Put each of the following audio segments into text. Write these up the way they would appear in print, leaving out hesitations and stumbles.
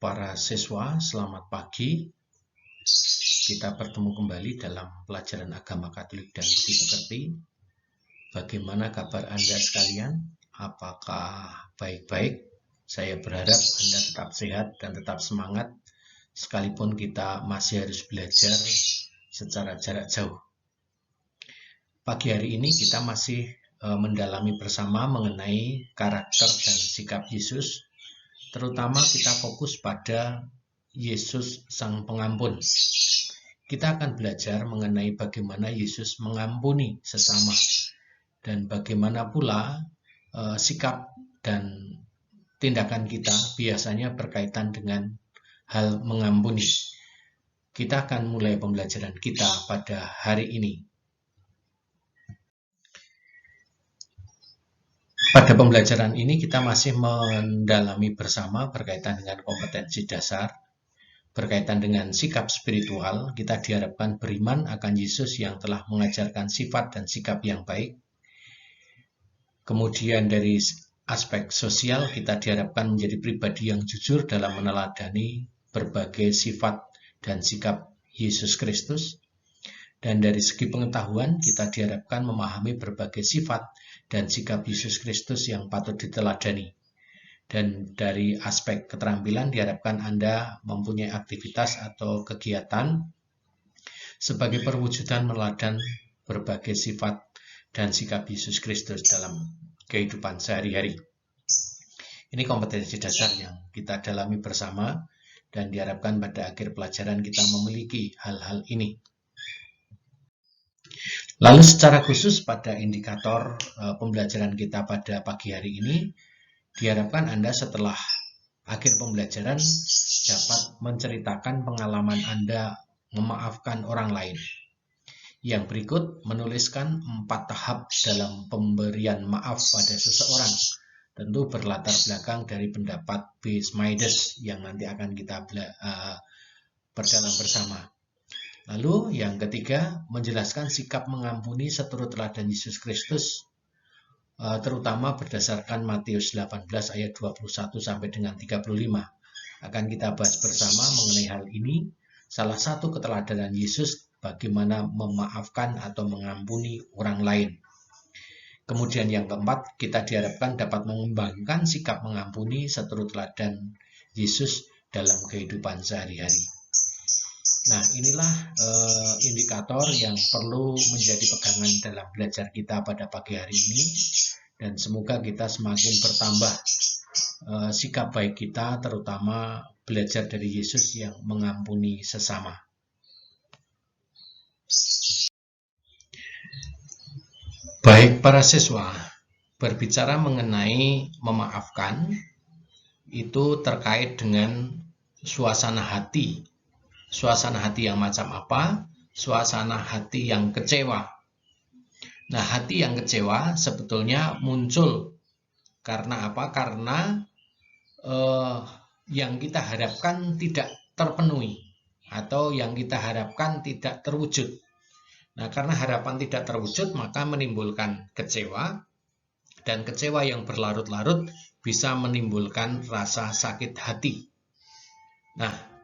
Para siswa, selamat pagi. Kita bertemu kembali dalam pelajaran agama Katolik dan Budi Pekerti. Bagaimana kabar Anda sekalian? Apakah baik-baik? Saya berharap Anda tetap sehat dan tetap semangat, sekalipun kita masih harus belajar secara jarak jauh. Pagi hari ini kita masih mendalami bersama mengenai karakter dan sikap Yesus. Terutama kita fokus pada Yesus Sang Pengampun. Kita akan belajar mengenai bagaimana Yesus mengampuni sesama dan bagaimana pula sikap dan tindakan kita biasanya berkaitan dengan hal mengampuni. Kita akan mulai pembelajaran kita pada hari ini. Pada pembelajaran ini kita masih mendalami bersama berkaitan dengan kompetensi dasar, berkaitan dengan sikap spiritual. Kita diharapkan beriman akan Yesus yang telah mengajarkan sifat dan sikap yang baik. Kemudian dari aspek sosial kita diharapkan menjadi pribadi yang jujur dalam meneladani berbagai sifat dan sikap Yesus Kristus. Dan dari segi pengetahuan kita diharapkan memahami berbagai sifat dan sikap Yesus Kristus yang patut diteladani. Dan dari aspek keterampilan diharapkan Anda mempunyai aktivitas atau kegiatan sebagai perwujudan meneladani berbagai sifat dan sikap Yesus Kristus dalam kehidupan sehari-hari. Ini kompetensi dasar yang kita dalami bersama dan diharapkan pada akhir pelajaran kita memiliki hal-hal ini. Lalu secara khusus pada indikator pembelajaran kita pada pagi hari ini, diharapkan Anda setelah akhir pembelajaran dapat menceritakan pengalaman Anda memaafkan orang lain. Yang berikut menuliskan 4 tahap dalam pemberian maaf pada seseorang. Tentu berlatar belakang dari pendapat B. Smides yang nanti akan kita perdalam bersama. Lalu yang ketiga, menjelaskan sikap mengampuni seturut teladan Yesus Kristus, terutama berdasarkan Matius 18 ayat 21 sampai dengan 35. Akan kita bahas bersama mengenai hal ini. Salah satu keteladanan Yesus bagaimana memaafkan atau mengampuni orang lain. Kemudian yang keempat, kita diharapkan dapat mengembangkan sikap mengampuni seturut teladan Yesus dalam kehidupan sehari-hari. Nah, inilah indikator yang perlu menjadi pegangan dalam belajar kita pada pagi hari ini. Dan semoga kita semakin bertambah sikap baik kita, terutama belajar dari Yesus yang mengampuni sesama. Baik para siswa, berbicara mengenai memaafkan, itu terkait dengan suasana hati. Suasana hati yang macam apa? Suasana hati yang kecewa. Nah, hati yang kecewa sebetulnya muncul karena apa? Karena yang kita harapkan tidak terpenuhi atau yang kita harapkan tidak terwujud. Nah, karena harapan tidak terwujud maka menimbulkan kecewa, dan kecewa yang berlarut-larut bisa menimbulkan rasa sakit hati. Nah,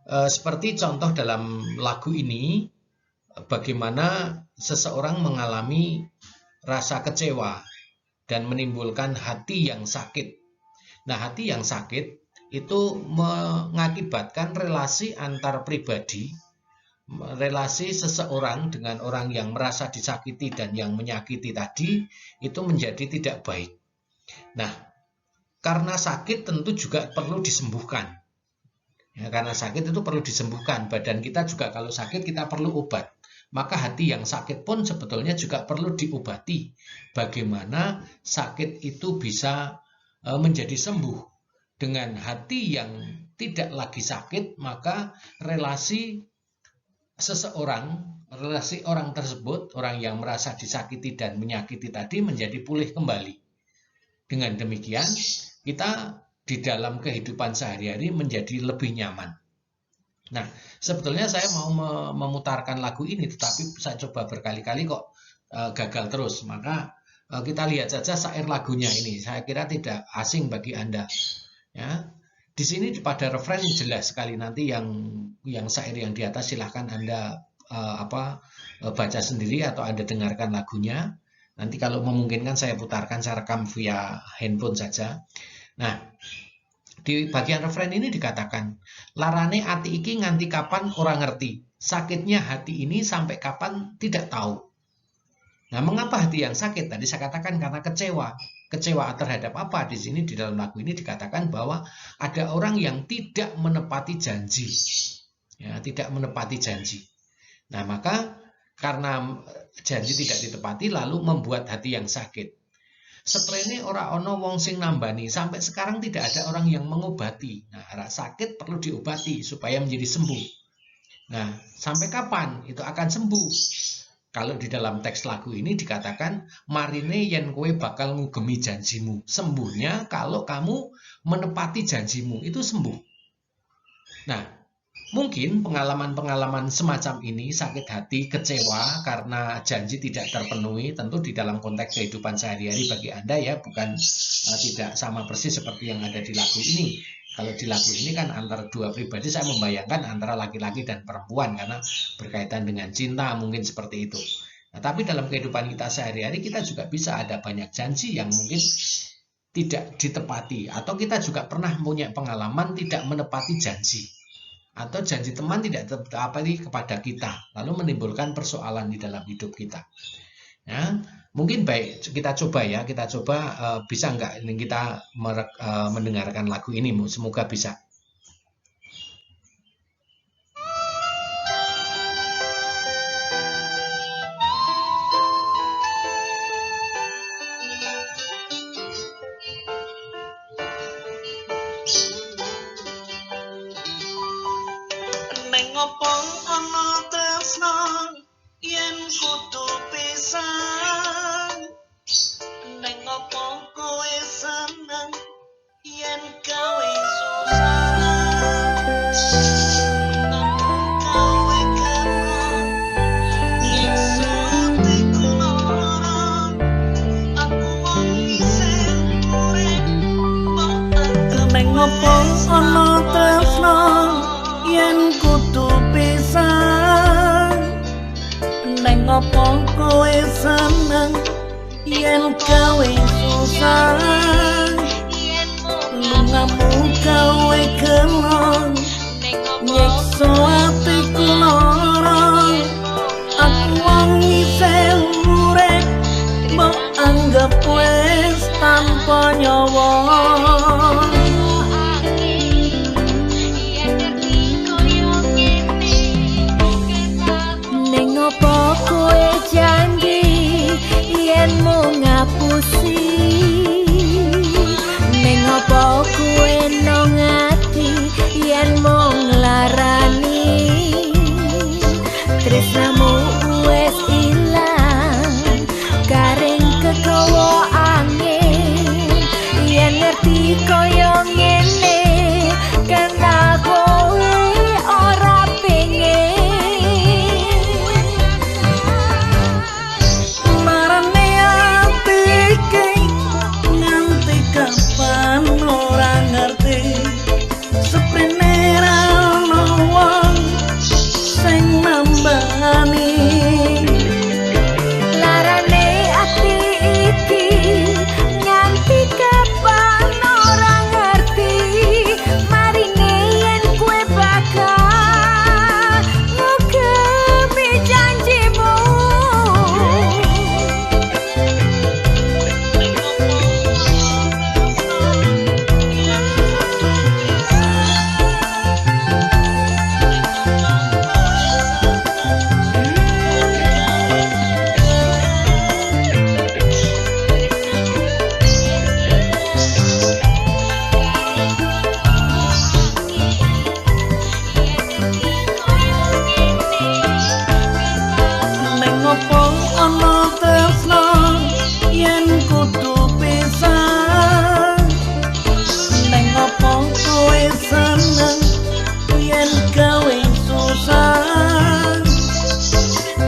seperti contoh dalam lagu ini, bagaimana seseorang mengalami rasa kecewa dan menimbulkan hati yang sakit. Nah, hati yang sakit itu mengakibatkan relasi antar pribadi, relasi seseorang dengan orang yang merasa disakiti dan yang menyakiti tadi, itu menjadi tidak baik. Nah, karena sakit tentu juga perlu disembuhkan. Ya, karena sakit itu perlu disembuhkan. Badan kita juga kalau sakit kita perlu obat. Maka hati yang sakit pun sebetulnya juga perlu diobati. Bagaimana sakit itu bisa menjadi sembuh. Dengan hati yang tidak lagi sakit, maka relasi seseorang, relasi orang tersebut, orang yang merasa disakiti dan menyakiti tadi menjadi pulih kembali. Dengan demikian, kita di dalam kehidupan sehari-hari menjadi lebih nyaman. Nah, sebetulnya saya mau memutarkan lagu ini, tetapi saya coba berkali-kali kok gagal terus. Maka kita lihat saja syair lagunya ini. Saya kira tidak asing bagi Anda. Ya, Di sini pada referen jelas sekali, nanti yang syair yang di atas silahkan Anda baca sendiri atau Anda dengarkan lagunya. Nanti kalau memungkinkan saya putarkan, saya rekam via handphone saja. Nah, di bagian referen ini dikatakan, larane ati iki nganti kapan ora ngerti, sakitnya hati ini sampai kapan tidak tahu. Nah, mengapa hati yang sakit? Tadi saya katakan karena kecewa. Kecewa terhadap apa? Di sini di dalam lagu ini dikatakan bahwa ada orang yang tidak menepati janji. Ya, tidak menepati janji. Nah, maka karena janji tidak ditepati lalu membuat hati yang sakit. Seprene ora ono wong sing nambani, sampai sekarang tidak ada orang yang mengobati. Nah, rasa sakit perlu diobati supaya menjadi sembuh. Nah, sampai kapan itu akan sembuh? Kalau di dalam teks lagu ini dikatakan, marine yen kowe bakal ngugemi janjimu. Sembuhnya kalau kamu menepati janjimu, itu sembuh. Nah, mungkin pengalaman-pengalaman semacam ini, sakit hati, kecewa karena janji tidak terpenuhi, tentu di dalam konteks kehidupan sehari-hari bagi Anda ya, bukan tidak sama persis seperti yang ada di lagu ini. Kalau di lagu ini kan antara dua pribadi, saya membayangkan antara laki-laki dan perempuan karena berkaitan dengan cinta, mungkin seperti itu. Nah, tapi dalam kehidupan kita sehari-hari kita juga bisa ada banyak janji yang mungkin tidak ditepati, atau kita juga pernah punya pengalaman tidak menepati janji, atau janji teman tidak terpati kepada kita, lalu menimbulkan persoalan di dalam hidup kita. Ya, mungkin baik kita coba ya, bisa nggak ini kita mendengarkan lagu ini, semoga bisa. Nengopong ana tresno yen kudu pisan, nengopong kowe seneng yen gawe susah, kowe kenal nyiksa hatiku lara, aku wong isih urip kok nengopong ana tresno yen kudu pisan, nengopong kowe seneng yen gawe susah, lungamu gawe kelon nyiksa hatiku lara, aku wong isih urip mbok anggap wis tanpa nyawa. Apa kowe janji yen mau ngapusi, ning apa kowe nang ati yen mau nglarani, tresnamu wis ilang garing kegawa angin, yen ngerti kaya ngene kena kowe ora pengen.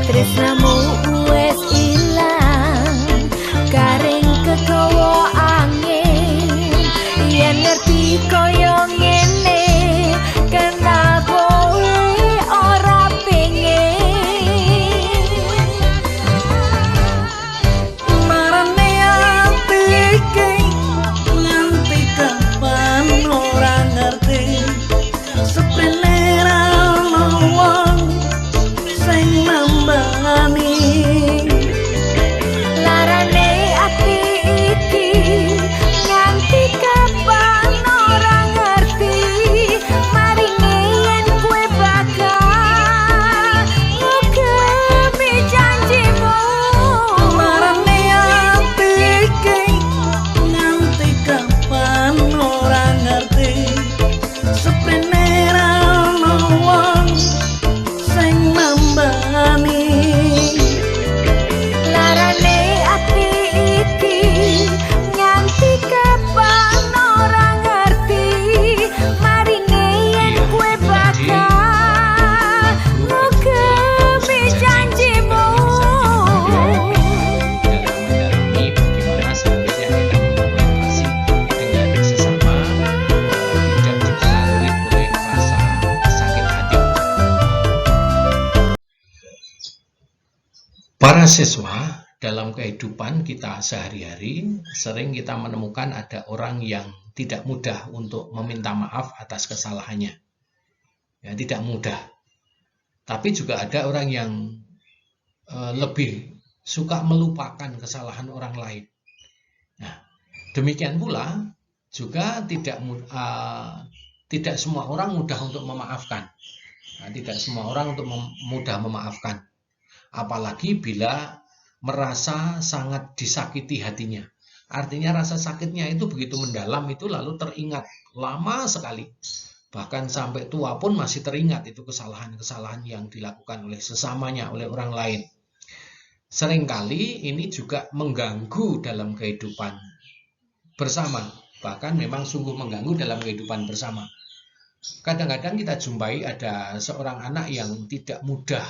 Tresnamu wis ilang garing kegawa angin, yen ngerti kaya ngene mahasiswa, dalam kehidupan kita sehari-hari, sering kita menemukan ada orang yang tidak mudah untuk meminta maaf atas kesalahannya. Ya, tidak mudah. Tapi juga ada orang yang lebih suka melupakan kesalahan orang lain. Nah, demikian pula juga tidak semua orang mudah untuk memaafkan. Nah, tidak semua orang untuk mudah memaafkan. Apalagi bila merasa sangat disakiti hatinya. Artinya rasa sakitnya itu begitu mendalam, itu lalu teringat lama sekali. Bahkan sampai tua pun masih teringat itu kesalahan-kesalahan yang dilakukan oleh sesamanya, oleh orang lain. Seringkali ini juga mengganggu dalam kehidupan bersama. Bahkan memang sungguh mengganggu dalam kehidupan bersama. Kadang-kadang kita jumpai ada seorang anak yang tidak mudah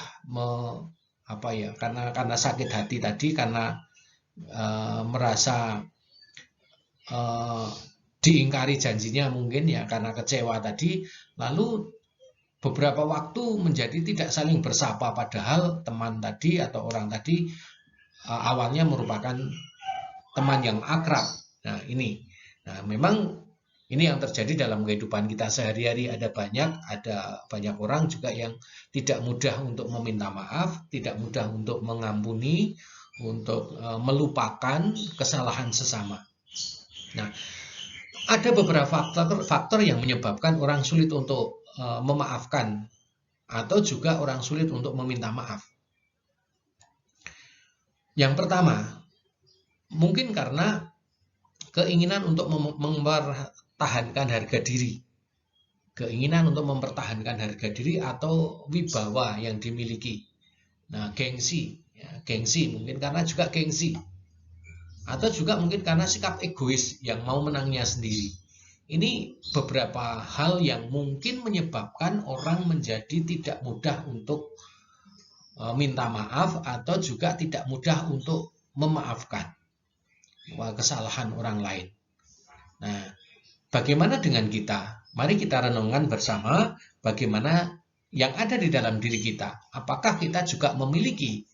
karena sakit hati tadi, karena merasa diingkari janjinya mungkin ya, karena kecewa tadi, lalu beberapa waktu menjadi tidak saling bersapa, padahal teman tadi atau orang tadi awalnya merupakan teman yang akrab. Nah, memang ini yang terjadi dalam kehidupan kita sehari-hari. Ada banyak orang juga yang tidak mudah untuk meminta maaf, tidak mudah untuk mengampuni, untuk melupakan kesalahan sesama. Nah, ada beberapa faktor yang menyebabkan orang sulit untuk memaafkan atau juga orang sulit untuk meminta maaf. Yang pertama, mungkin karena keinginan untuk mempertahankan harga diri. Keinginan untuk mempertahankan harga diri atau wibawa yang dimiliki. Nah, gengsi mungkin karena juga gengsi. Atau juga mungkin karena sikap egois yang mau menangnya sendiri. Ini beberapa hal yang mungkin menyebabkan orang menjadi tidak mudah untuk minta maaf atau juga tidak mudah untuk memaafkan kesalahan orang lain. Nah, bagaimana dengan kita? Mari kita renungkan bersama bagaimana yang ada di dalam diri kita. Apakah kita juga memiliki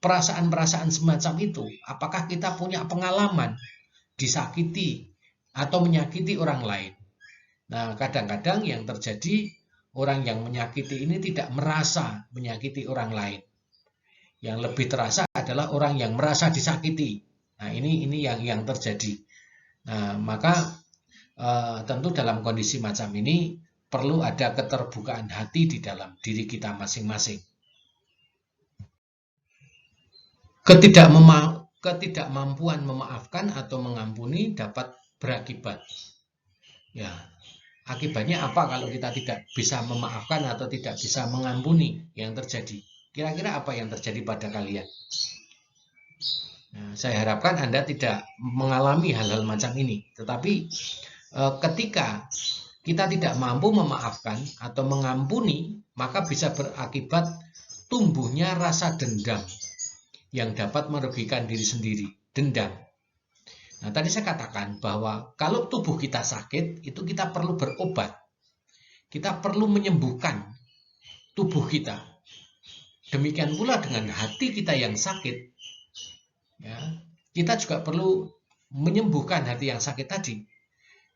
perasaan-perasaan semacam itu? Apakah kita punya pengalaman disakiti atau menyakiti orang lain? Nah, kadang-kadang yang terjadi, orang yang menyakiti ini tidak merasa menyakiti orang lain. Yang lebih terasa adalah orang yang merasa disakiti. Nah, ini yang terjadi. Nah, maka tentu dalam kondisi macam ini perlu ada keterbukaan hati di dalam diri kita masing-masing. Ketidakmampuan memaafkan atau mengampuni dapat berakibat. Ya, akibatnya apa kalau kita tidak bisa memaafkan atau tidak bisa mengampuni? Yang terjadi, kira-kira apa yang terjadi pada kalian? Nah, saya harapkan Anda tidak mengalami hal-hal macam ini. Tetapi ketika kita tidak mampu memaafkan atau mengampuni, maka bisa berakibat tumbuhnya rasa dendam yang dapat merugikan diri sendiri, dendam. Nah, tadi saya katakan bahwa kalau tubuh kita sakit, itu kita perlu berobat. Kita perlu menyembuhkan tubuh kita. Demikian pula dengan hati kita yang sakit. Ya, kita juga perlu menyembuhkan hati yang sakit tadi.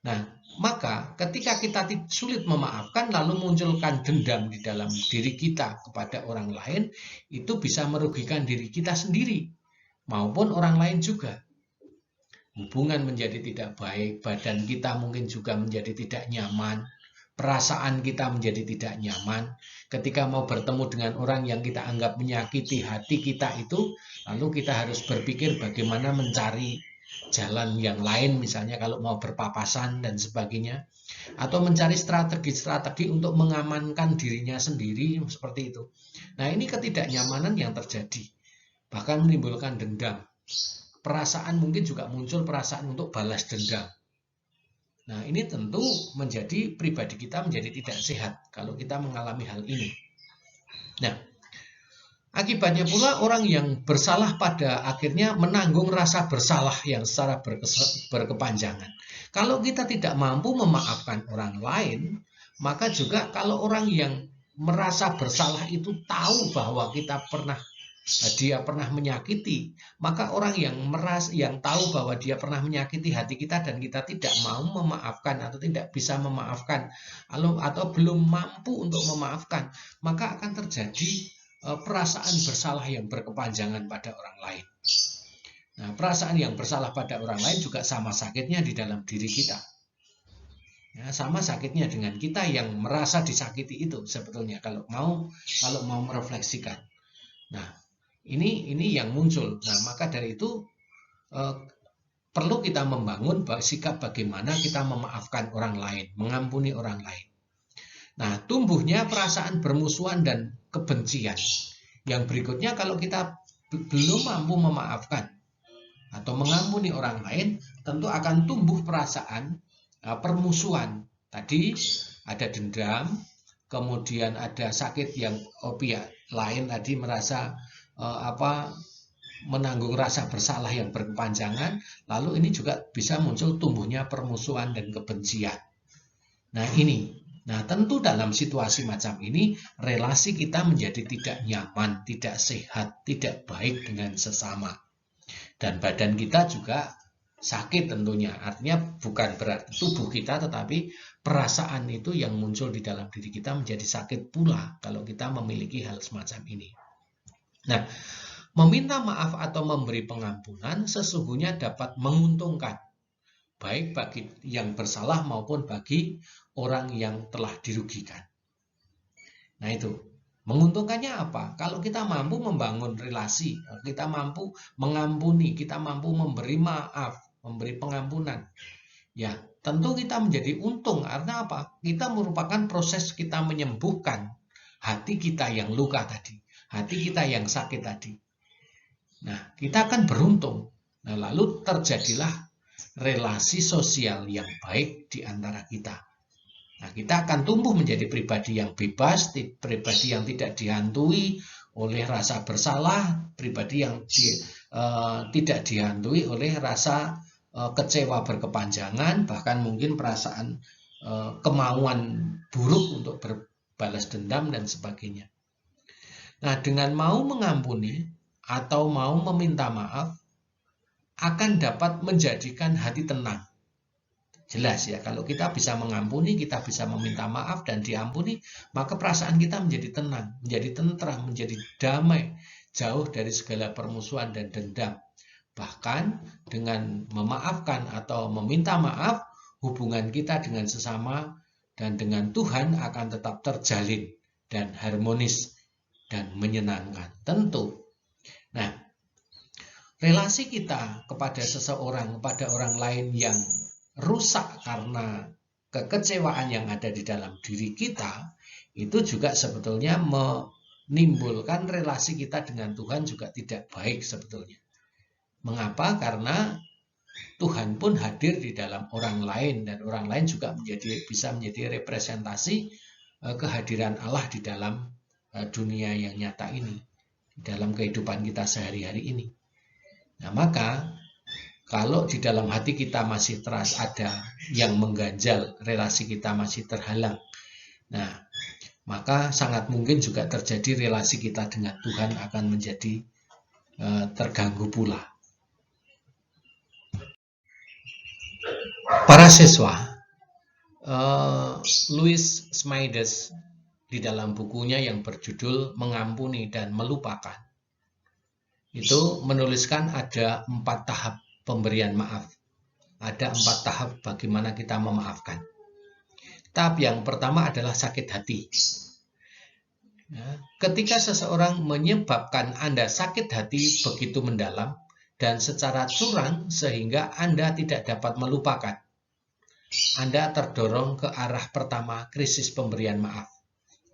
Nah, maka ketika kita sulit memaafkan lalu munculkan dendam di dalam diri kita kepada orang lain, itu bisa merugikan diri kita sendiri maupun orang lain juga. Hubungan menjadi tidak baik, badan kita mungkin juga menjadi tidak nyaman, perasaan kita menjadi tidak nyaman. Ketika mau bertemu dengan orang yang kita anggap menyakiti hati kita itu, lalu kita harus berpikir bagaimana mencari jalan yang lain, misalnya kalau mau berpapasan dan sebagainya, atau mencari strategi-strategi untuk mengamankan dirinya sendiri seperti itu. Nah, ini ketidaknyamanan yang terjadi, bahkan menimbulkan dendam. Perasaan mungkin juga muncul perasaan untuk balas dendam. Nah, ini tentu menjadi pribadi kita menjadi tidak sehat kalau kita mengalami hal ini. Nah, akibatnya pula orang yang bersalah pada akhirnya menanggung rasa bersalah yang secara berkepanjangan. Kalau kita tidak mampu memaafkan orang lain, maka juga kalau orang yang merasa bersalah itu tahu bahwa kita pernah dia pernah menyakiti, maka orang yang tahu bahwa dia pernah menyakiti hati kita dan kita tidak mau memaafkan atau tidak bisa memaafkan atau belum mampu untuk memaafkan, maka akan terjadi perasaan bersalah yang berkepanjangan pada orang lain. Nah, perasaan yang bersalah pada orang lain juga sama sakitnya di dalam diri kita. Ya, sama sakitnya dengan kita yang merasa disakiti itu sebetulnya kalau mau merefleksikan. Nah, ini yang muncul. Nah, maka dari itu perlu kita membangun sikap bagaimana kita memaafkan orang lain, mengampuni orang lain. Nah, tumbuhnya perasaan bermusuhan dan kebencian. Yang berikutnya, kalau kita belum mampu memaafkan atau mengampuni orang lain, tentu akan tumbuh perasaan permusuhan. Tadi ada dendam, kemudian ada sakit yang pihak lain tadi merasa menanggung rasa bersalah yang berkepanjangan, lalu ini juga bisa muncul tumbuhnya permusuhan dan kebencian. Nah, tentu dalam situasi macam ini relasi kita menjadi tidak nyaman, tidak sehat, tidak baik dengan sesama. Dan badan kita juga sakit tentunya, artinya bukan berarti tubuh kita, tetapi perasaan itu yang muncul di dalam diri kita menjadi sakit pula kalau kita memiliki hal semacam ini. Nah, meminta maaf atau memberi pengampunan sesungguhnya dapat menguntungkan, baik bagi yang bersalah maupun bagi orang yang telah dirugikan. Nah itu, menguntungkannya apa? Kalau kita mampu membangun relasi, kita mampu mengampuni, kita mampu memberi maaf, memberi pengampunan, ya tentu kita menjadi untung. Karena apa? Kita merupakan proses kita menyembuhkan hati kita yang luka tadi, hati kita yang sakit tadi. Nah, kita akan beruntung. Nah, lalu terjadilah relasi sosial yang baik di antara kita. Nah, kita akan tumbuh menjadi pribadi yang bebas, pribadi yang tidak dihantui oleh rasa bersalah, pribadi yang tidak dihantui oleh rasa kecewa berkepanjangan, bahkan mungkin perasaan kemauan buruk untuk berbalas dendam dan sebagainya. Nah, dengan mau mengampuni atau mau meminta maaf akan dapat menjadikan hati tenang. Jelas ya, kalau kita bisa mengampuni, kita bisa meminta maaf dan diampuni, maka perasaan kita menjadi tenang, menjadi tentram, menjadi damai, jauh dari segala permusuhan dan dendam. Bahkan dengan memaafkan atau meminta maaf, hubungan kita dengan sesama dan dengan Tuhan akan tetap terjalin dan harmonis dan menyenangkan. Tentu. Nah, relasi kita kepada seseorang, kepada orang lain yang rusak karena kekecewaan yang ada di dalam diri kita, itu juga sebetulnya menimbulkan relasi kita dengan Tuhan juga tidak baik sebetulnya. Mengapa? Karena Tuhan pun hadir di dalam orang lain dan orang lain juga bisa menjadi representasi kehadiran Allah di dalam dunia yang nyata ini, di dalam kehidupan kita sehari-hari ini. Nah, maka kalau di dalam hati kita masih ada yang mengganjal, relasi kita masih terhalang, nah maka sangat mungkin juga terjadi relasi kita dengan Tuhan akan menjadi terganggu pula. Para siswa, Louis Smides di dalam bukunya yang berjudul Mengampuni dan Melupakan itu menuliskan ada 4 tahap pemberian maaf. Ada 4 tahap bagaimana kita memaafkan. Tahap yang pertama adalah sakit hati. Ketika seseorang menyebabkan Anda sakit hati begitu mendalam dan secara curang sehingga Anda tidak dapat melupakan, Anda terdorong ke arah pertama, krisis pemberian maaf.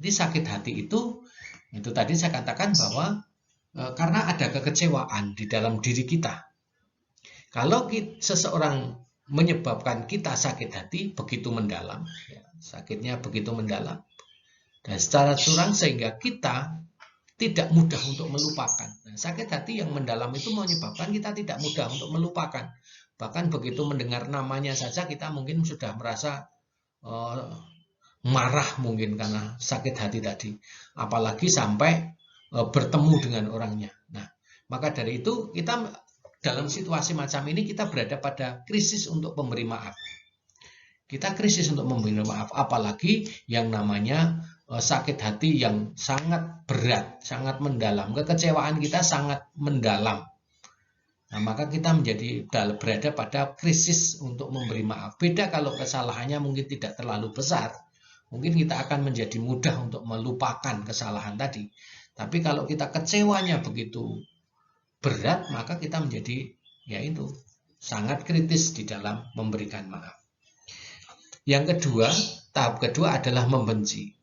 Jadi sakit hati itu tadi saya katakan bahwa karena ada kekecewaan di dalam diri kita. Kalau seseorang menyebabkan kita sakit hati begitu mendalam, ya, sakitnya begitu mendalam, dan secara curang sehingga kita tidak mudah untuk melupakan. Nah, sakit hati yang mendalam itu menyebabkan kita tidak mudah untuk melupakan. Bahkan begitu mendengar namanya saja kita mungkin sudah merasa marah mungkin karena sakit hati tadi. Apalagi sampai bertemu dengan orangnya. Maka dari itu kita dalam situasi macam ini kita berada pada krisis untuk memberi maaf. Kita krisis untuk memberi maaf, apalagi yang namanya sakit hati yang sangat berat, sangat mendalam. Kekecewaan kita sangat mendalam. Nah, maka kita berada pada krisis untuk memberi maaf. Beda kalau kesalahannya mungkin tidak terlalu besar. Mungkin kita akan menjadi mudah untuk melupakan kesalahan tadi. Tapi kalau kita kecewanya begitu berat, maka kita menjadi yaitu sangat kritis di dalam memberikan maaf. Yang kedua, tahap kedua adalah membenci.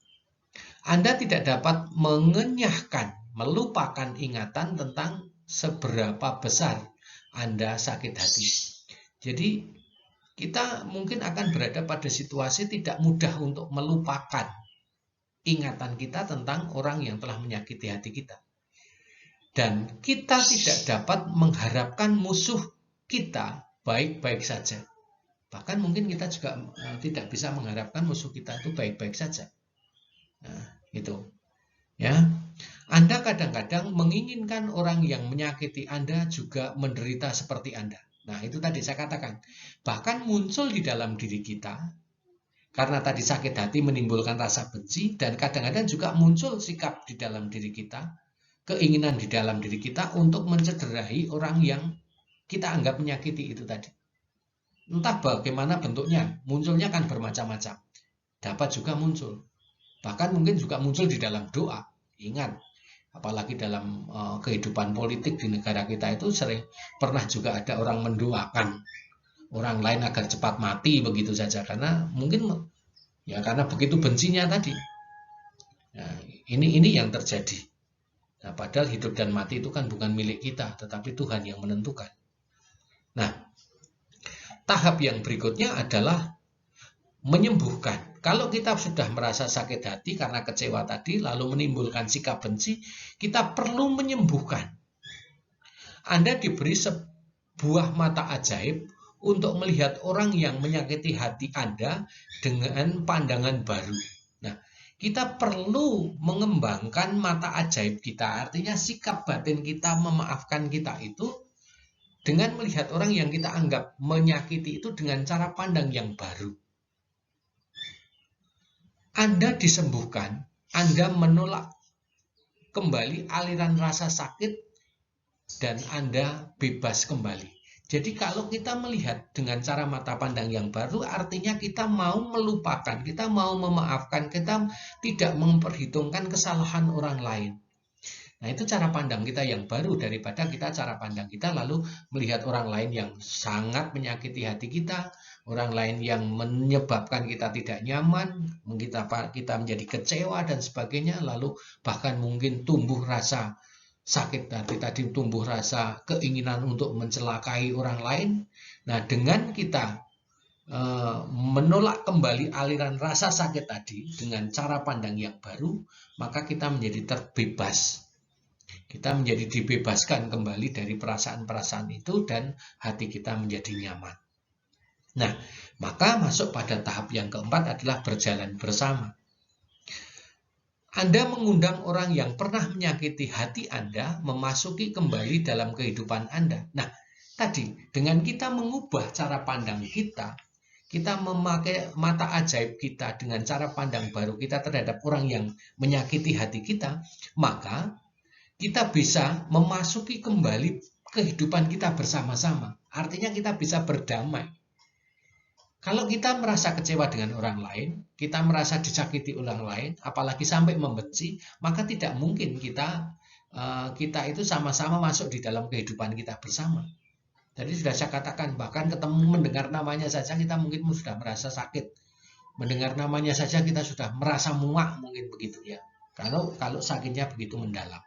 Anda tidak dapat mengenyahkan, melupakan ingatan tentang seberapa besar Anda sakit hati. Jadi kita mungkin akan berada pada situasi tidak mudah untuk melupakan ingatan kita tentang orang yang telah menyakiti hati kita. Dan kita tidak dapat mengharapkan musuh kita baik-baik saja. Bahkan mungkin kita juga tidak bisa mengharapkan musuh kita itu baik-baik saja. Nah, itu. Ya. Anda kadang-kadang menginginkan orang yang menyakiti Anda juga menderita seperti Anda. Nah, itu tadi saya katakan. Bahkan muncul di dalam diri kita, karena tadi sakit hati menimbulkan rasa benci, dan kadang-kadang juga muncul sikap di dalam diri kita, keinginan di dalam diri kita untuk mencederai orang yang kita anggap menyakiti itu tadi. Entah bagaimana bentuknya, munculnya kan bermacam-macam. Dapat juga muncul. Bahkan mungkin juga muncul di dalam doa. Ingat, apalagi dalam kehidupan politik di negara kita itu sering pernah juga ada orang mendoakan orang lain agar cepat mati begitu saja, karena mungkin ya karena begitu bencinya tadi. Nah, ini yang terjadi. Nah, padahal hidup dan mati itu kan bukan milik kita, tetapi Tuhan yang menentukan. Nah, tahap yang berikutnya adalah menyembuhkan. Kalau kita sudah merasa sakit hati karena kecewa tadi, lalu menimbulkan sikap benci, kita perlu menyembuhkan. Anda diberi sebuah mata ajaib untuk melihat orang yang menyakiti hati Anda dengan pandangan baru. Nah, kita perlu mengembangkan mata ajaib kita, artinya sikap batin kita memaafkan kita itu dengan melihat orang yang kita anggap menyakiti itu dengan cara pandang yang baru. Anda disembuhkan, Anda menolak kembali aliran rasa sakit, dan Anda bebas kembali. Jadi kalau kita melihat dengan cara mata pandang yang baru, artinya kita mau melupakan, kita mau memaafkan, kita tidak memperhitungkan kesalahan orang lain. Nah, itu cara pandang kita yang baru daripada cara pandang kita lalu melihat orang lain yang sangat menyakiti hati kita, orang lain yang menyebabkan kita tidak nyaman, kita menjadi kecewa dan sebagainya, lalu bahkan mungkin tumbuh rasa sakit tadi tumbuh rasa keinginan untuk mencelakai orang lain. Nah, dengan kita menolak kembali aliran rasa sakit tadi dengan cara pandang yang baru, maka kita menjadi terbebas. Kita menjadi dibebaskan kembali dari perasaan-perasaan itu dan hati kita menjadi nyaman. Nah, maka masuk pada tahap yang keempat adalah berjalan bersama. Anda mengundang orang yang pernah menyakiti hati Anda memasuki kembali dalam kehidupan Anda. Nah, tadi dengan kita mengubah cara pandang kita, kita memakai mata ajaib kita dengan cara pandang baru kita terhadap orang yang menyakiti hati kita, maka kita bisa memasuki kembali kehidupan kita bersama-sama. Artinya kita bisa berdamai. Kalau kita merasa kecewa dengan orang lain, kita merasa disakiti orang lain, apalagi sampai membenci, maka tidak mungkin kita itu sama-sama masuk di dalam kehidupan kita bersama. Jadi sudah saya katakan, bahkan ketemu mendengar namanya saja kita mungkin sudah merasa sakit. Mendengar namanya saja kita sudah merasa muak, mungkin begitu ya. Kalau sakitnya begitu mendalam.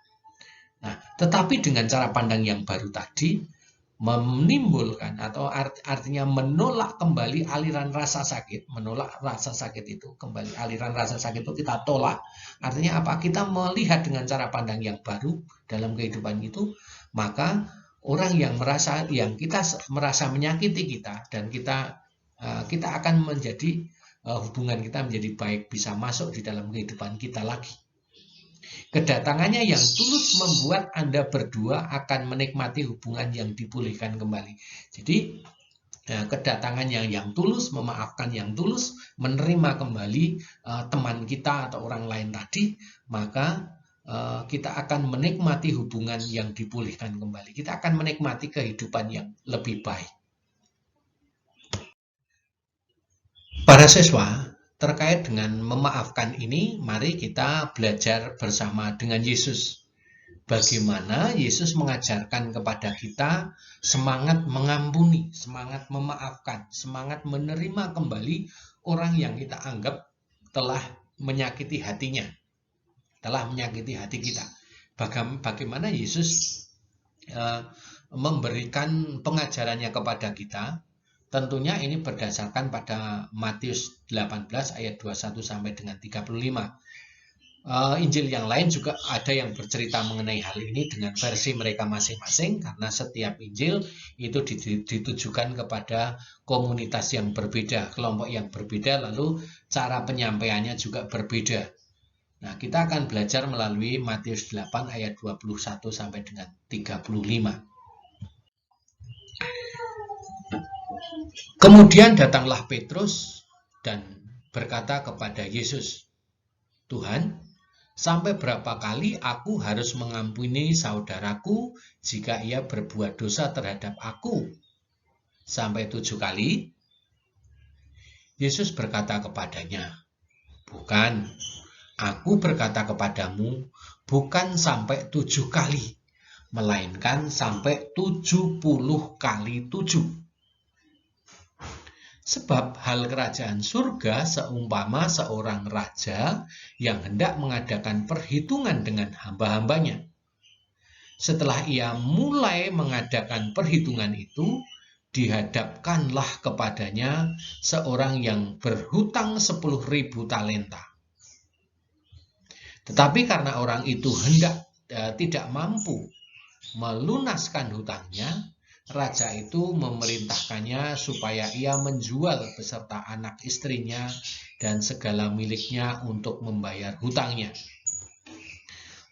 Nah, tetapi dengan cara pandang yang baru tadi, menimbulkan atau artinya menolak kembali aliran rasa sakit, menolak rasa sakit itu kembali, aliran rasa sakit itu kita tolak. Artinya apa? Kita melihat dengan cara pandang yang baru dalam kehidupan itu, maka orang yang kita merasa menyakiti kita dan kita akan menjadi hubungan kita menjadi baik, bisa masuk di dalam kehidupan kita lagi. Kedatangannya yang tulus membuat Anda berdua akan menikmati hubungan yang dipulihkan kembali. Jadi kedatangan yang tulus, memaafkan yang tulus, menerima kembali teman kita atau orang lain tadi, maka kita akan menikmati hubungan yang dipulihkan kembali. Kita akan menikmati kehidupan yang lebih baik. Para siswa, terkait dengan memaafkan ini, mari kita belajar bersama dengan Yesus. Bagaimana Yesus mengajarkan kepada kita semangat mengampuni, semangat memaafkan, semangat menerima kembali orang yang kita anggap telah menyakiti hatinya, telah menyakiti hati kita. Bagaimana Yesus memberikan pengajarannya kepada kita. Tentunya ini berdasarkan pada Matius 18 ayat 21 sampai dengan 35. Injil yang lain juga ada yang bercerita mengenai hal ini dengan versi mereka masing-masing, karena setiap Injil itu ditujukan kepada komunitas yang berbeda, kelompok yang berbeda, lalu cara penyampaiannya juga berbeda. Nah, kita akan belajar melalui Matius 8 ayat 21 sampai dengan 35. Kemudian datanglah Petrus dan berkata kepada Yesus, "Tuhan, sampai berapa kali aku harus mengampuni saudaraku jika ia berbuat dosa terhadap aku? Sampai 7 kali?" Yesus berkata kepadanya, "Bukan, aku berkata kepadamu, bukan sampai 7 kali, melainkan sampai 70 kali 7. Sebab hal kerajaan surga seumpama seorang raja yang hendak mengadakan perhitungan dengan hamba-hambanya. Setelah ia mulai mengadakan perhitungan itu, dihadapkanlah kepadanya seorang yang berhutang 10.000 talenta. Tetapi karena orang itu tidak mampu melunaskan hutangnya, raja itu memerintahkannya supaya ia menjual beserta anak istrinya dan segala miliknya untuk membayar hutangnya.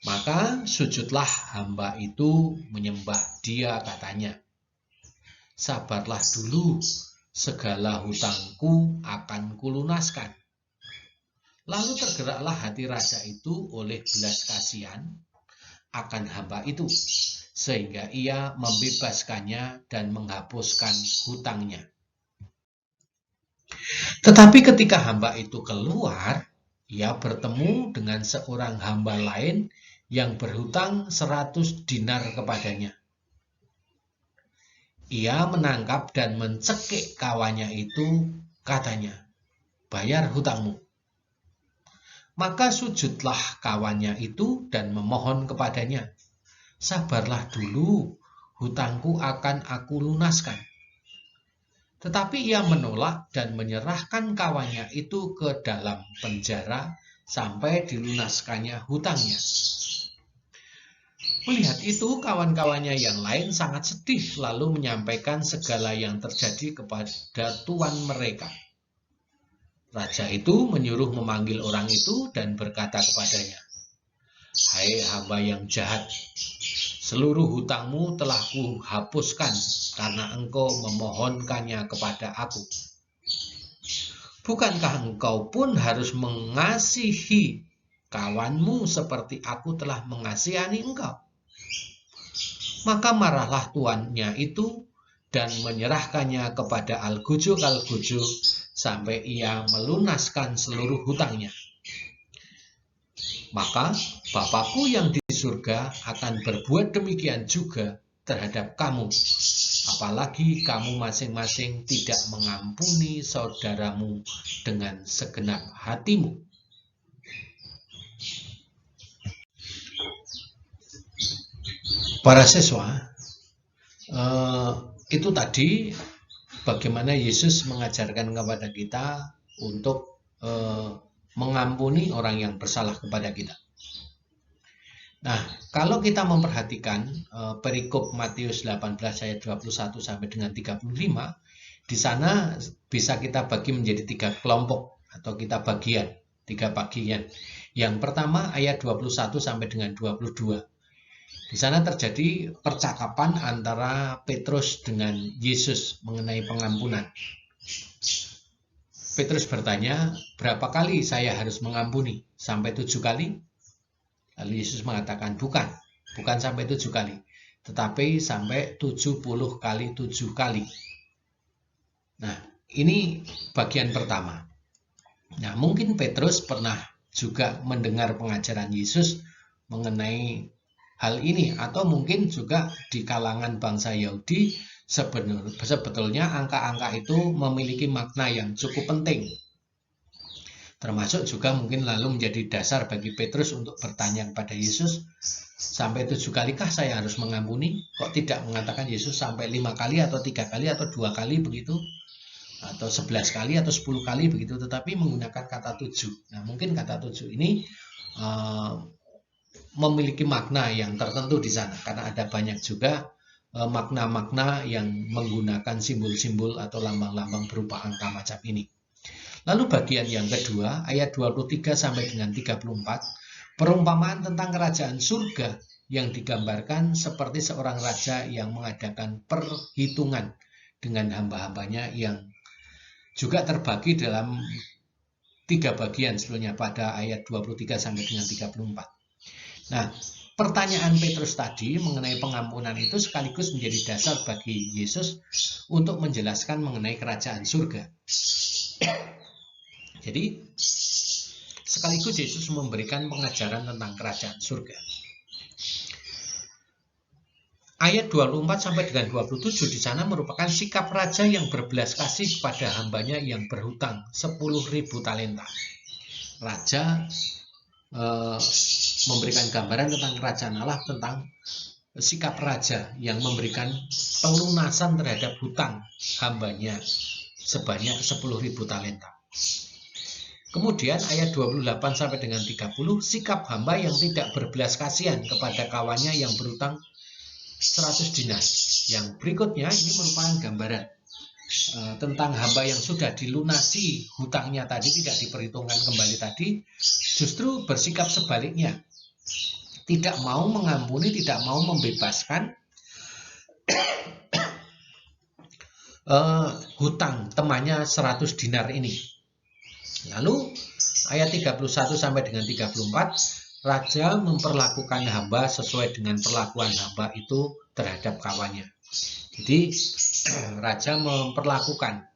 Maka sujudlah hamba itu menyembah dia, katanya, 'Sabarlah dulu, segala hutangku akan kulunaskan.' Lalu tergeraklah hati raja itu oleh belas kasihan akan hamba itu, sehingga ia membebaskannya dan menghapuskan hutangnya. Tetapi ketika hamba itu keluar, ia bertemu dengan seorang hamba lain yang berhutang 100 dinar kepadanya. Ia menangkap dan mencekik kawannya itu, katanya, 'Bayar hutangmu.' Maka sujudlah kawannya itu dan memohon kepadanya, 'Sabarlah dulu, hutangku akan aku lunaskan.' Tetapi ia menolak dan menyerahkan kawannya itu ke dalam penjara sampai dilunaskannya hutangnya. Melihat itu, kawan-kawannya yang lain sangat sedih, lalu menyampaikan segala yang terjadi kepada tuan mereka. Raja itu menyuruh memanggil orang itu dan berkata kepadanya, 'Hai hamba yang jahat, seluruh hutangmu telah kuhapuskan karena engkau memohonkannya kepada aku. Bukankah engkau pun harus mengasihi kawanmu seperti aku telah mengasihani engkau?' Maka marahlah tuannya itu dan menyerahkannya kepada Al-Gujuk sampai ia melunaskan seluruh hutangnya. Maka Bapakku yang di surga akan berbuat demikian juga terhadap kamu, apalagi kamu masing-masing tidak mengampuni saudaramu dengan segenap hatimu." Para siswa, itu tadi bagaimana Yesus mengajarkan kepada kita untuk mengampuni orang yang bersalah kepada kita. Nah, kalau kita memperhatikan perikop Matius 18 ayat 21 sampai dengan 35, di sana bisa kita bagi menjadi 3 kelompok atau kita bagian. 3 bagian. Yang pertama ayat 21 sampai dengan 22. Di sana terjadi percakapan antara Petrus dengan Yesus mengenai pengampunan. Petrus bertanya, berapa kali saya harus mengampuni? Sampai 7 kali? Lalu Yesus mengatakan, bukan sampai 7 kali, tetapi sampai 70 kali 7 kali. Nah, ini bagian pertama. Nah, mungkin Petrus pernah juga mendengar pengajaran Yesus mengenai hal ini, atau mungkin juga di kalangan bangsa Yahudi sebetulnya angka-angka itu memiliki makna yang cukup penting. Termasuk juga mungkin lalu menjadi dasar bagi Petrus untuk bertanya kepada Yesus, sampai 7 kalikah saya harus mengampuni? Kok tidak mengatakan Yesus sampai 5 kali atau 3 kali atau 2 kali begitu? Atau 11 kali atau 10 kali begitu, tetapi menggunakan kata 7. Nah, mungkin kata 7 ini memiliki makna yang tertentu di sana, karena ada banyak juga makna-makna yang menggunakan simbol-simbol atau lambang-lambang berupa angka macam ini. Lalu bagian yang kedua, ayat 23 sampai dengan 34, perumpamaan tentang kerajaan surga yang digambarkan seperti seorang raja yang mengadakan perhitungan dengan hamba-hambanya yang juga terbagi dalam 3 bagian sebelumnya pada ayat 23 sampai dengan 34. Nah, pertanyaan Petrus tadi mengenai pengampunan itu sekaligus menjadi dasar bagi Yesus untuk menjelaskan mengenai kerajaan surga. Jadi, sekaligus Yesus memberikan pengajaran tentang kerajaan surga. Ayat 24 sampai dengan 27 di sana merupakan sikap raja yang berbelas kasih kepada hambanya yang berhutang 10.000 talenta. Raja memberikan gambaran tentang kerajaan Allah, tentang sikap raja yang memberikan pelunasan terhadap hutang hambanya sebanyak 10.000 talenta. Kemudian ayat 28 sampai dengan 30, sikap hamba yang tidak berbelas kasihan kepada kawannya yang berhutang 100 dinar. Yang berikutnya ini merupakan gambaran tentang hamba yang sudah dilunasi hutangnya tadi, tidak diperhitungkan kembali tadi, justru bersikap sebaliknya, tidak mau mengampuni, tidak mau membebaskan hutang temannya 100 dinar ini. Lalu ayat 31 sampai dengan 34, raja memperlakukan hamba sesuai dengan perlakuan hamba itu terhadap kawannya. Jadi raja memperlakukan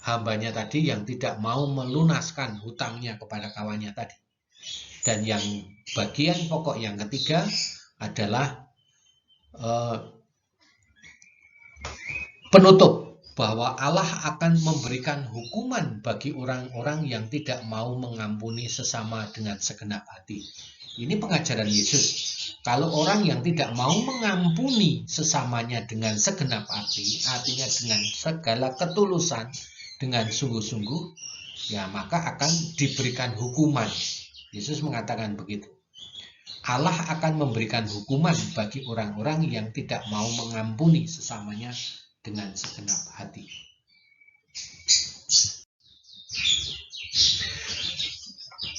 hambanya tadi yang tidak mau melunaskan hutangnya kepada kawannya tadi. Dan yang bagian pokok yang ketiga adalah penutup bahwa Allah akan memberikan hukuman bagi orang-orang yang tidak mau mengampuni sesama dengan segenap hati. Ini pengajaran Yesus. Kalau orang yang tidak mau mengampuni sesamanya dengan segenap hati, artinya dengan segala ketulusan, dengan sungguh-sungguh, ya maka akan diberikan hukuman. Yesus mengatakan begitu. Allah akan memberikan hukuman bagi orang-orang yang tidak mau mengampuni sesamanya dengan segenap hati.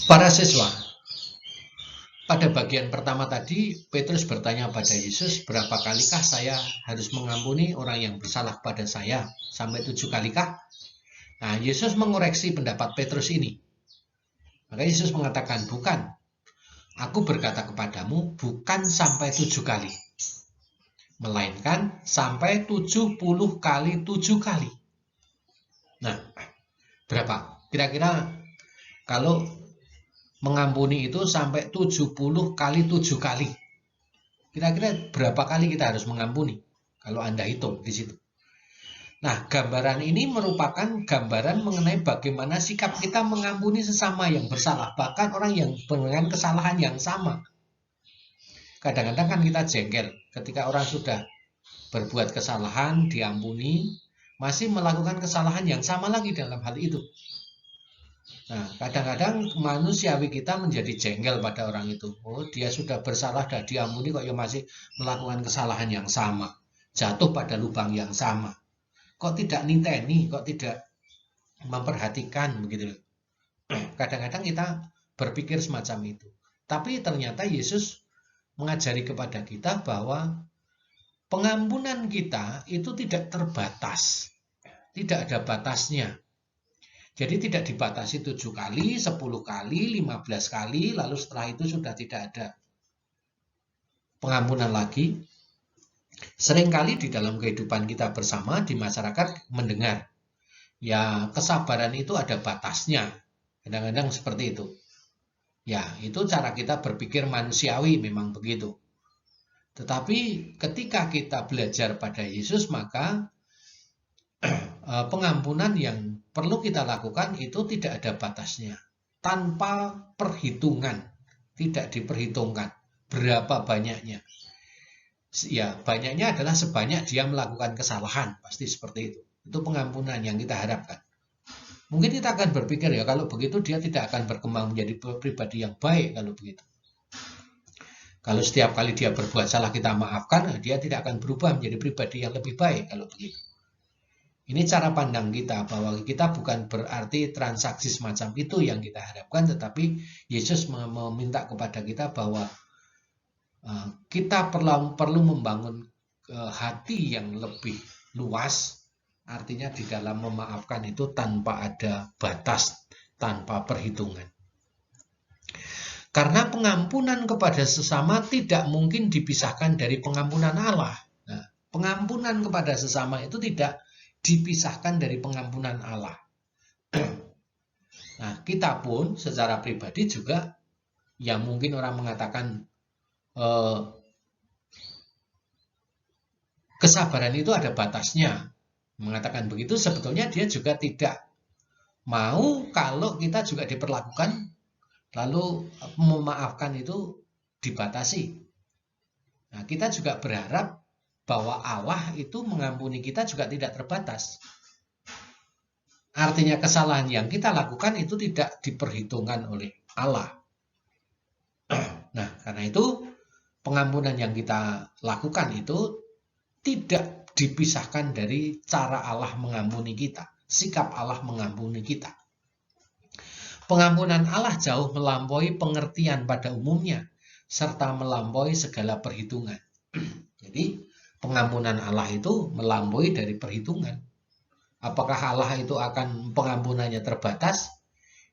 Para siswa, pada bagian pertama tadi, Petrus bertanya pada Yesus, berapa kalikah saya harus mengampuni orang yang bersalah pada saya? Sampai 7 kalikah? Nah, Yesus mengoreksi pendapat Petrus ini. Maka Yesus mengatakan, bukan. Aku berkata kepadamu, bukan sampai 7 kali. Melainkan sampai 70 kali 7 kali. Nah, berapa? Kira-kira kalau mengampuni itu sampai 70 kali 7 kali. Kira-kira berapa kali kita harus mengampuni? Kalau Anda hitung di situ. Nah, gambaran ini merupakan gambaran mengenai bagaimana sikap kita mengampuni sesama yang bersalah. Bahkan orang yang dengan kesalahan yang sama. Kadang-kadang kan kita jengkel ketika orang sudah berbuat kesalahan, diampuni, masih melakukan kesalahan yang sama lagi dalam hal itu. Nah, kadang-kadang manusiawi kita menjadi jengkel pada orang itu. Oh, dia sudah bersalah, sudah diampuni, kok ya masih melakukan kesalahan yang sama. Jatuh pada lubang yang sama. Kok tidak ninteni, kok tidak memperhatikan begitu. Kadang-kadang kita berpikir semacam itu. Tapi ternyata Yesus mengajari kepada kita bahwa pengampunan kita itu tidak terbatas. Tidak ada batasnya. Jadi tidak dibatasi 7 kali, 10 kali, 15 kali, lalu setelah itu sudah tidak ada pengampunan lagi. Seringkali di dalam kehidupan kita bersama di masyarakat mendengar, ya kesabaran itu ada batasnya. Kadang-kadang seperti itu. Ya, itu cara kita berpikir manusiawi, memang begitu. Tetapi ketika kita belajar pada Yesus, maka pengampunan yang perlu kita lakukan itu tidak ada batasnya. Tanpa perhitungan, tidak diperhitungkan berapa banyaknya. Ya, banyaknya adalah sebanyak dia melakukan kesalahan, pasti seperti itu. Itu pengampunan yang kita harapkan. Mungkin kita akan berpikir, ya kalau begitu dia tidak akan berkembang menjadi pribadi yang baik kalau begitu. Kalau setiap kali dia berbuat salah kita maafkan, dia tidak akan berubah menjadi pribadi yang lebih baik kalau begitu. Ini cara pandang kita, bahwa kita bukan berarti transaksi semacam itu yang kita harapkan, tetapi Yesus meminta kepada kita bahwa kita perlu membangun hati yang lebih luas. Artinya di dalam memaafkan itu tanpa ada batas, tanpa perhitungan. Karena pengampunan kepada sesama tidak mungkin dipisahkan dari pengampunan Allah. Nah, pengampunan kepada sesama itu tidak dipisahkan dari pengampunan Allah. Nah, kita pun secara pribadi juga, yang mungkin orang mengatakan kesabaran itu ada batasnya. Mengatakan begitu sebetulnya dia juga tidak mau kalau kita juga diperlakukan lalu memaafkan itu dibatasi. Nah, kita juga berharap bahwa Allah itu mengampuni kita juga tidak terbatas. Artinya kesalahan yang kita lakukan itu tidak diperhitungkan oleh Allah. Nah, karena itu pengampunan yang kita lakukan itu tidak dipisahkan dari cara Allah mengampuni kita, sikap Allah mengampuni kita. Pengampunan Allah jauh melampaui pengertian pada umumnya, serta melampaui segala perhitungan. Jadi, pengampunan Allah itu melampaui dari perhitungan. Apakah Allah itu akan pengampunannya terbatas?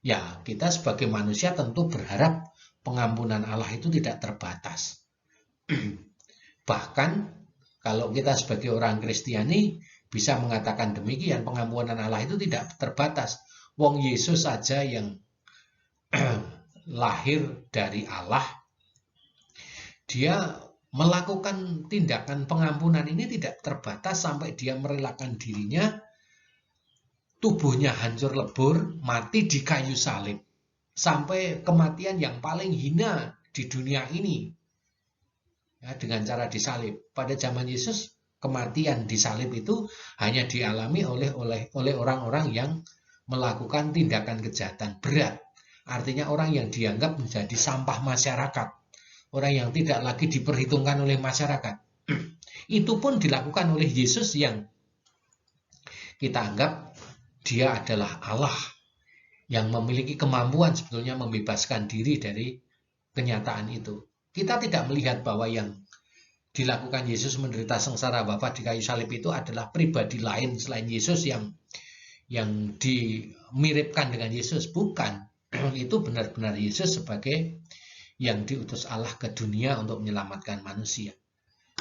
Ya, kita sebagai manusia tentu berharap pengampunan Allah itu tidak terbatas. Bahkan, kalau kita sebagai orang Kristiani bisa mengatakan demikian, pengampunan Allah itu tidak terbatas. Wong Yesus saja yang lahir dari Allah, dia melakukan tindakan pengampunan ini tidak terbatas sampai dia merelakan dirinya, tubuhnya hancur lebur, mati di kayu salib. Sampai kematian yang paling hina di dunia ini. Ya, dengan cara disalib. Pada zaman Yesus, kematian disalib itu hanya dialami oleh orang-orang yang melakukan tindakan kejahatan berat. Artinya orang yang dianggap menjadi sampah masyarakat. Orang yang tidak lagi diperhitungkan oleh masyarakat. Itu pun dilakukan oleh Yesus yang kita anggap dia adalah Allah yang memiliki kemampuan sebetulnya membebaskan diri dari kenyataan itu. Kita tidak melihat bahwa yang dilakukan Yesus menderita sengsara wafat di kayu salib itu adalah pribadi lain selain Yesus yang dimiripkan dengan Yesus. Bukan. Itu benar-benar Yesus sebagai yang diutus Allah ke dunia untuk menyelamatkan manusia.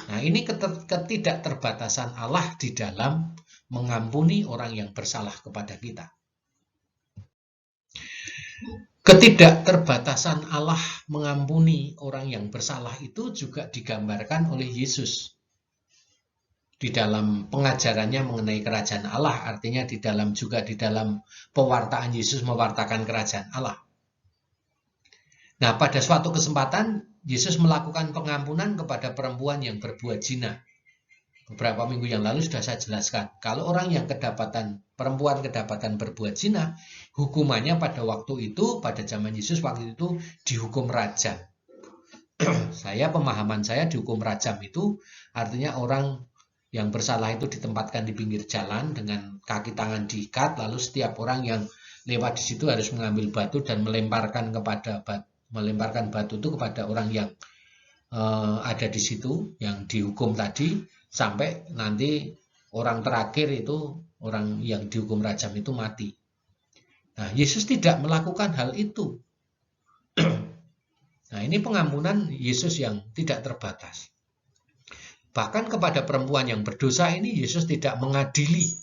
Nah, ini ketidakterbatasan Allah di dalam mengampuni orang yang bersalah kepada kita. Ketidakterbatasan Allah mengampuni orang yang bersalah itu juga digambarkan oleh Yesus di dalam pengajarannya mengenai kerajaan Allah. Artinya juga di dalam pewartaan Yesus mewartakan kerajaan Allah. Nah, pada suatu kesempatan Yesus melakukan pengampunan kepada perempuan yang berbuat zina. Beberapa minggu yang lalu sudah saya jelaskan. Kalau orang yang perempuan kedapatan berbuat zina, hukumannya pada waktu itu, pada zaman Yesus waktu itu dihukum rajam. Pemahaman saya dihukum rajam itu artinya orang yang bersalah itu ditempatkan di pinggir jalan dengan kaki tangan diikat, lalu setiap orang yang lewat di situ harus mengambil batu dan melemparkan batu itu kepada orang yang ada di situ yang dihukum tadi, sampai nanti orang terakhir itu, orang yang dihukum rajam itu mati. Nah, Yesus tidak melakukan hal itu. Nah, ini pengampunan Yesus yang tidak terbatas. Bahkan kepada perempuan yang berdosa ini Yesus tidak mengadili,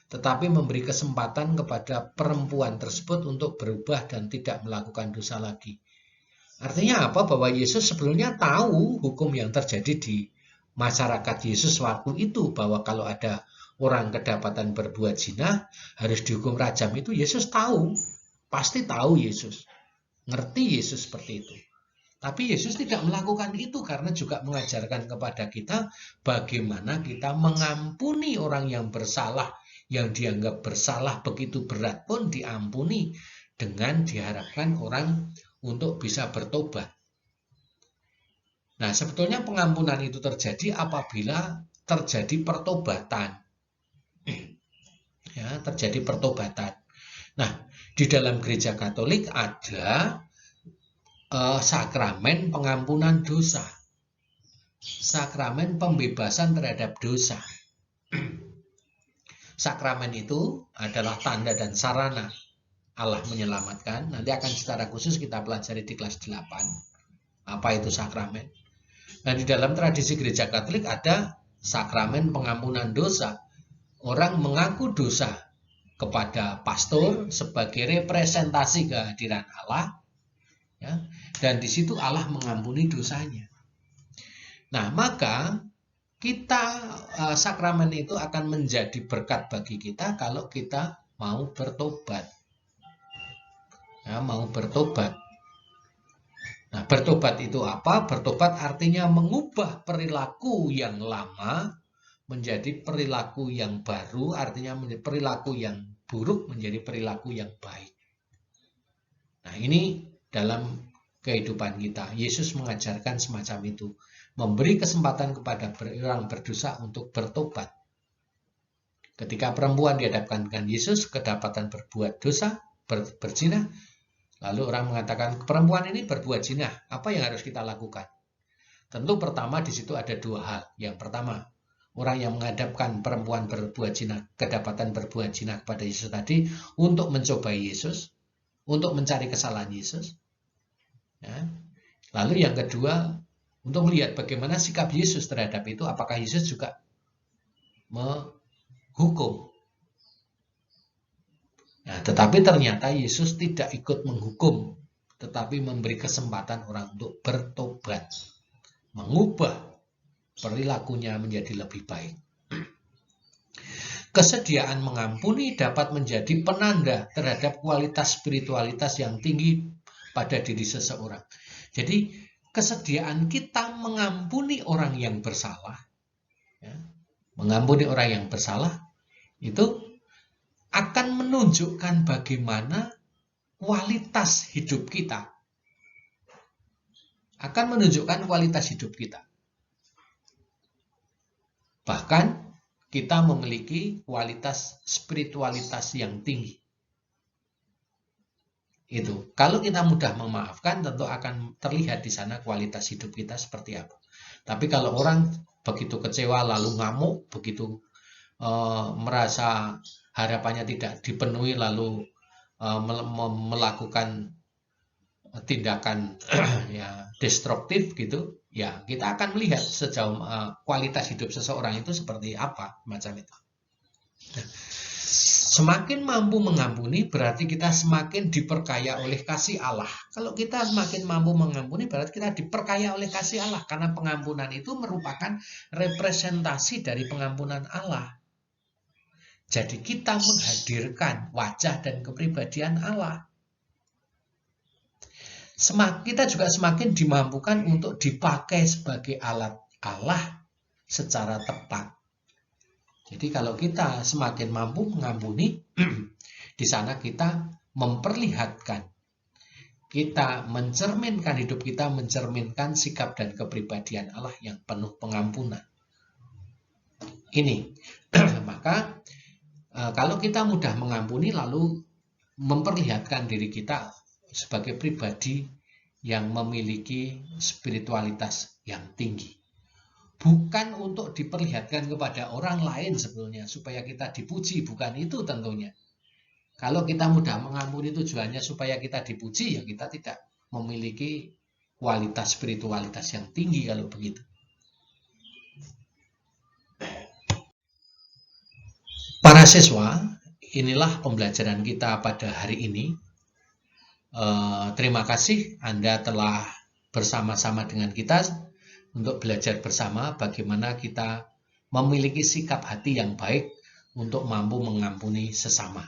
tetapi memberi kesempatan kepada perempuan tersebut untuk berubah dan tidak melakukan dosa lagi. Artinya apa? Bahwa Yesus sebelumnya tahu hukum yang terjadi di masyarakat Yesus waktu itu, bahwa kalau ada orang kedapatan berbuat zina harus dihukum rajam. Itu Yesus tahu, pasti tahu Yesus, ngerti Yesus seperti itu. Tapi Yesus tidak melakukan itu karena juga mengajarkan kepada kita bagaimana kita mengampuni orang yang bersalah, yang dianggap bersalah begitu berat pun diampuni dengan diharapkan orang untuk bisa bertobat. Nah, sebetulnya pengampunan itu terjadi apabila terjadi pertobatan. Ya, terjadi pertobatan. Nah, di dalam gereja Katolik ada sakramen pengampunan dosa, sakramen pembebasan terhadap dosa. Sakramen itu adalah tanda dan sarana Allah menyelamatkan. Nanti akan secara khusus kita pelajari di kelas 8 apa itu sakramen. Nah, di dalam tradisi gereja Katolik ada sakramen pengampunan dosa. Orang mengaku dosa kepada pastor sebagai representasi kehadiran Allah. Ya, dan di situ Allah mengampuni dosanya. Nah, maka kita sakramen itu akan menjadi berkat bagi kita kalau kita mau bertobat. Ya, mau bertobat. Nah, bertobat itu apa? Bertobat artinya mengubah perilaku yang lama menjadi perilaku yang baru, artinya menjadi perilaku yang buruk menjadi perilaku yang baik. Nah, ini dalam kehidupan kita. Yesus mengajarkan semacam itu. Memberi kesempatan kepada orang berdosa untuk bertobat. Ketika perempuan dihadapkan dengan Yesus, kedapatan berbuat dosa, berzina, lalu orang mengatakan, perempuan ini berbuat zina, apa yang harus kita lakukan? Tentu pertama di situ ada dua hal. Yang pertama, orang yang menghadapkan perempuan berbuat zina, kedapatan berbuat zina kepada Yesus tadi, untuk mencobai Yesus, untuk mencari kesalahan Yesus. Ya. Lalu yang kedua, untuk melihat bagaimana sikap Yesus terhadap itu, apakah Yesus juga menghukum. Nah, tetapi ternyata Yesus tidak ikut menghukum, tetapi memberi kesempatan orang untuk bertobat, mengubah perilakunya menjadi lebih baik. Kesediaan mengampuni dapat menjadi penanda terhadap kualitas spiritualitas yang tinggi pada diri seseorang. Jadi kesediaan kita mengampuni orang yang bersalah, ya, mengampuni orang yang bersalah itu akan menunjukkan bagaimana kualitas hidup kita, akan menunjukkan kualitas hidup kita. Bahkan kita memiliki kualitas spiritualitas yang tinggi. Itu. Kalau kita mudah memaafkan, tentu akan terlihat di sana kualitas hidup kita seperti apa. Tapi kalau orang begitu kecewa lalu ngamuk, begitu merasa harapannya tidak dipenuhi lalu melakukan tindakan ya destruktif gitu, ya kita akan melihat sejauh kualitas hidup seseorang itu seperti apa macam itu. Nah, semakin mampu mengampuni berarti kita semakin diperkaya oleh kasih Allah. Kalau kita semakin mampu mengampuni berarti kita diperkaya oleh kasih Allah, karena pengampunan itu merupakan representasi dari pengampunan Allah. Jadi kita menghadirkan wajah dan kepribadian Allah. Kita juga semakin dimampukan untuk dipakai sebagai alat Allah secara tepat. Jadi kalau kita semakin mampu mengampuni, di sana kita memperlihatkan, kita mencerminkan hidup kita, mencerminkan sikap dan kepribadian Allah yang penuh pengampunan. ini. Maka kalau kita mudah mengampuni lalu memperlihatkan diri kita sebagai pribadi yang memiliki spiritualitas yang tinggi. Bukan untuk diperlihatkan kepada orang lain sebetulnya supaya kita dipuji, bukan itu tentunya. Kalau kita mudah mengampuni tujuannya supaya kita dipuji, ya kita tidak memiliki kualitas spiritualitas yang tinggi kalau begitu. Para siswa, inilah pembelajaran kita pada hari ini. Terima kasih Anda telah bersama-sama dengan kita untuk belajar bersama bagaimana kita memiliki sikap hati yang baik untuk mampu mengampuni sesama.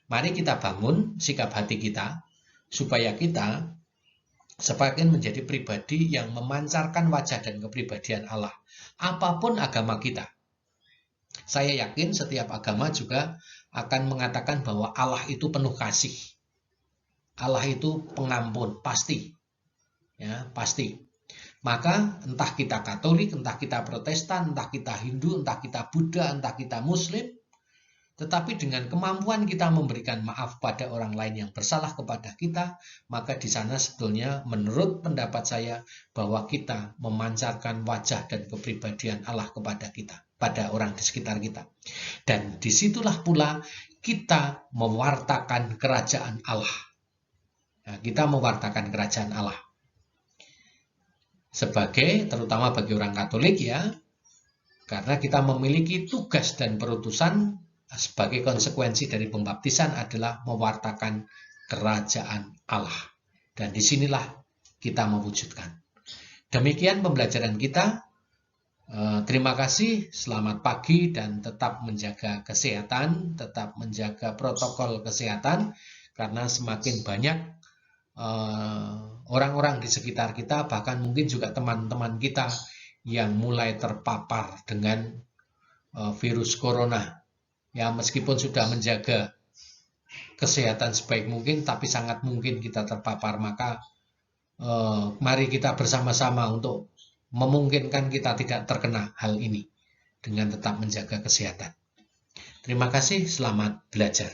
Mari kita bangun sikap hati kita supaya kita semakin menjadi pribadi yang memancarkan wajah dan kepribadian Allah, apapun agama kita. Saya yakin setiap agama juga akan mengatakan bahwa Allah itu penuh kasih. Allah itu pengampun, pasti. Ya, pasti. Maka entah kita Katolik, entah kita Protestan, entah kita Hindu, entah kita Buddha, entah kita Muslim, tetapi dengan kemampuan kita memberikan maaf pada orang lain yang bersalah kepada kita, maka di sana sebetulnya menurut pendapat saya bahwa kita memancarkan wajah dan kepribadian Allah kepada kita, pada orang di sekitar kita. Dan disitulah pula kita mewartakan kerajaan Allah. Nah, kita mewartakan kerajaan Allah. Sebagai, terutama bagi orang Katolik ya, karena kita memiliki tugas dan perutusan sebagai konsekuensi dari pembaptisan adalah mewartakan kerajaan Allah. Dan disinilah kita mewujudkan. Demikian pembelajaran kita. Terima kasih, selamat pagi dan tetap menjaga kesehatan, tetap menjaga protokol kesehatan, karena semakin banyak orang-orang di sekitar kita, bahkan mungkin juga teman-teman kita yang mulai terpapar dengan virus corona. Ya, meskipun sudah menjaga kesehatan sebaik mungkin, tapi sangat mungkin kita terpapar. Maka mari kita bersama-sama untuk memungkinkan kita tidak terkena hal ini dengan tetap menjaga kesehatan. Terima kasih, selamat belajar.